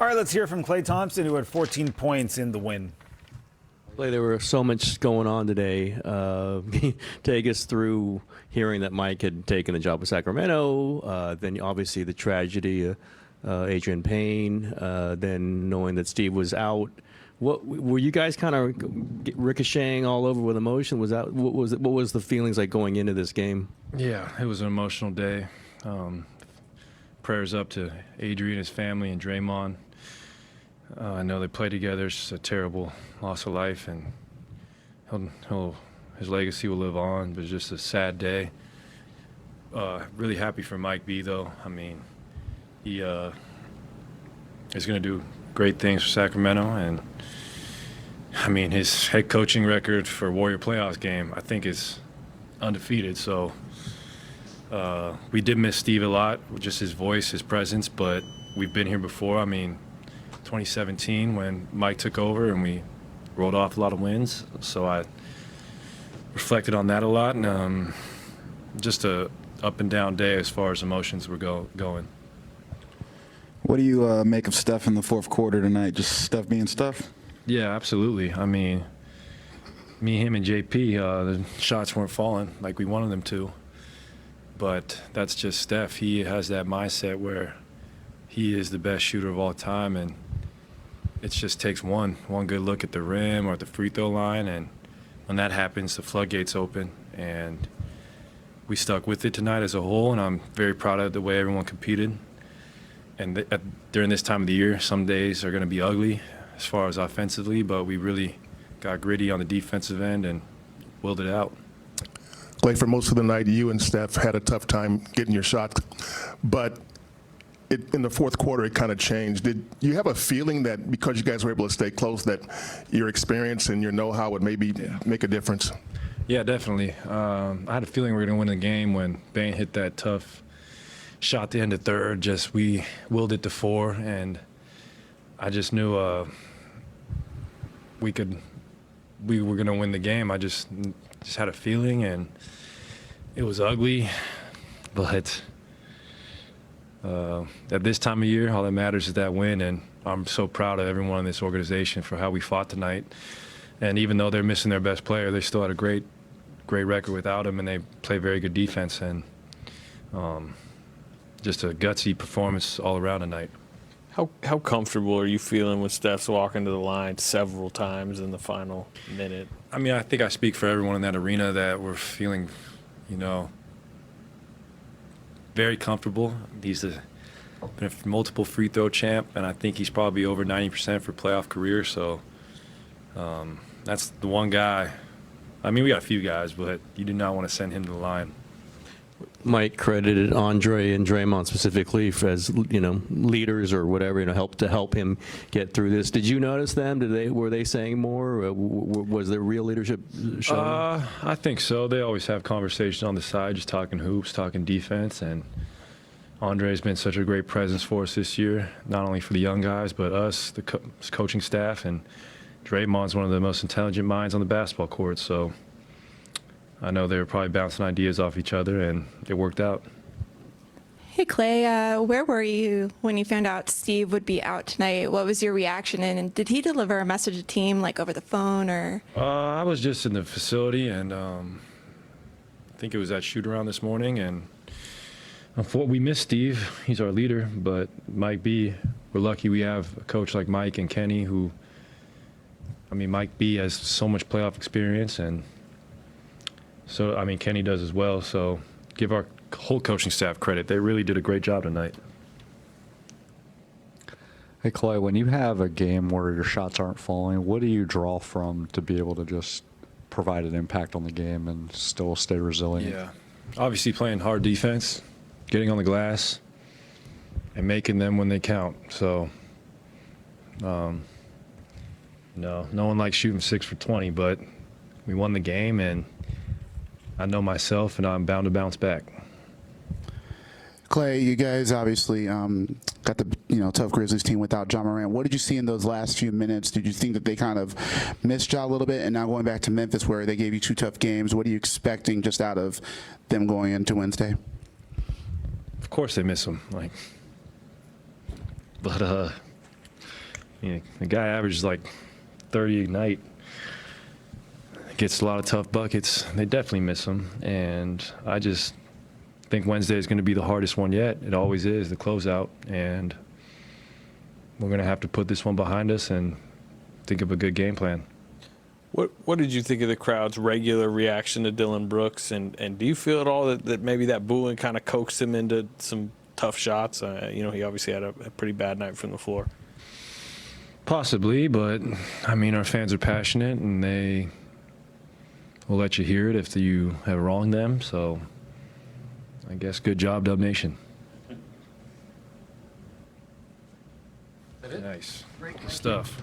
All right, let's hear from Klay Thompson, who had 14 points in the win. Klay, there was so much going on today. Take us through hearing that Mike had taken the job with Sacramento, then obviously the tragedy, Adrian Payne, then knowing that Steve was out. What were you guys kind of ricocheting all over with emotion? What was the feelings like going into this game? Yeah, it was an emotional day. Prayers up to Adrian, his family, and Draymond. I know they played together. It's just a terrible loss of life, and his legacy will live on. But it's just a sad day. Really happy for Mike B, though. I mean, he is going to do great things for Sacramento, and I mean, his head coaching record for Warrior playoffs game, I think, is undefeated. So we did miss Steve a lot, just his voice, his presence, but we've been here before. I mean, 2017 when Mike took over and we rolled off a lot of wins. So I reflected on that a lot, and just a up and down day as far as emotions were going. What do you make of Steph in the fourth quarter tonight? Just Steph being Steph? Yeah, absolutely. I mean, him, and JP, the shots weren't falling like we wanted them to. But that's just Steph. He has that mindset where he is the best shooter of all time, and it just takes one good look at the rim or at the free throw line, and when that happens, the floodgates open. And we stuck with it tonight as a whole, and I'm very proud of the way everyone competed. And during this time of the year, some days are going to be ugly as far as offensively, but we really got gritty on the defensive end and willed it out. Klay, for most of the night, you and Steph had a tough time getting your shot, but in the fourth quarter, it kind of changed. Did you have a feeling that because you guys were able to stay close, that your experience and your know-how would maybe make a difference? Yeah, definitely. I had a feeling we were going to win the game when Bane hit that tough shot at the end of third. Just we willed it to 4, and I just knew we were going to win the game. I just had a feeling, and it was ugly, but at this time of year, all that matters is that win, and I'm so proud of everyone in this organization for how we fought tonight. And even though they're missing their best player, they still had a great record without him, and they play very good defense, and just a gutsy performance all around tonight. How comfortable are you feeling with Steph's walking to the line several times in the final minute? I mean, I think I speak for everyone in that arena that we're feeling, very comfortable. He's been a multiple free throw champ, and I think he's probably over 90% for playoff career. So that's the one guy. I mean, we got a few guys, but you do not want to send him to the line. Mike credited Andre and Draymond specifically as leaders or whatever, help him get through this. Did you notice them? Were they saying more? Was there real leadership shown? I think so. They always have conversations on the side, just talking hoops, talking defense, and Andre's been such a great presence for us this year, not only for the young guys, but us, the coaching staff, and Draymond's one of the most intelligent minds on the basketball court. So I know they were probably bouncing ideas off each other, and it worked out. Hey, Klay, where were you when you found out Steve would be out tonight? What was your reaction, and did he deliver a message to the team, like over the phone, or? I was just in the facility, and I think it was that shoot-around this morning, and we missed Steve. He's our leader, but Mike B, we're lucky we have a coach like Mike and Kenny who, Mike B has so much playoff experience, and so, Kenny does as well. So give our whole coaching staff credit. They really did a great job tonight. Hey, Klay, when you have a game where your shots aren't falling, what do you draw from to be able to just provide an impact on the game and still stay resilient? Yeah, obviously playing hard defense, getting on the glass, and making them when they count. So, no one likes shooting 6 for 20, but we won the game, and I know myself, and I'm bound to bounce back. Klay, you guys obviously got the tough Grizzlies team without Ja Morant. What did you see in those last few minutes? Did you think that they kind of missed Ja a little bit? And now going back to Memphis, where they gave you 2 tough games, what are you expecting just out of them going into Wednesday? Of course they miss him, but the guy averages like 30 a night. Gets a lot of tough buckets. They definitely miss him. And I just think Wednesday is going to be the hardest one yet. It always is, the closeout. And we're going to have to put this one behind us and think of a good game plan. What did you think of the crowd's regular reaction to Dylan Brooks? And do you feel at all that maybe that booing kind of coaxed him into some tough shots? He obviously had a pretty bad night from the floor. Possibly, but, I mean, our fans are passionate, and they will let you hear it if you have wronged them. So I guess good job, Dub Nation. Nice. Good stuff.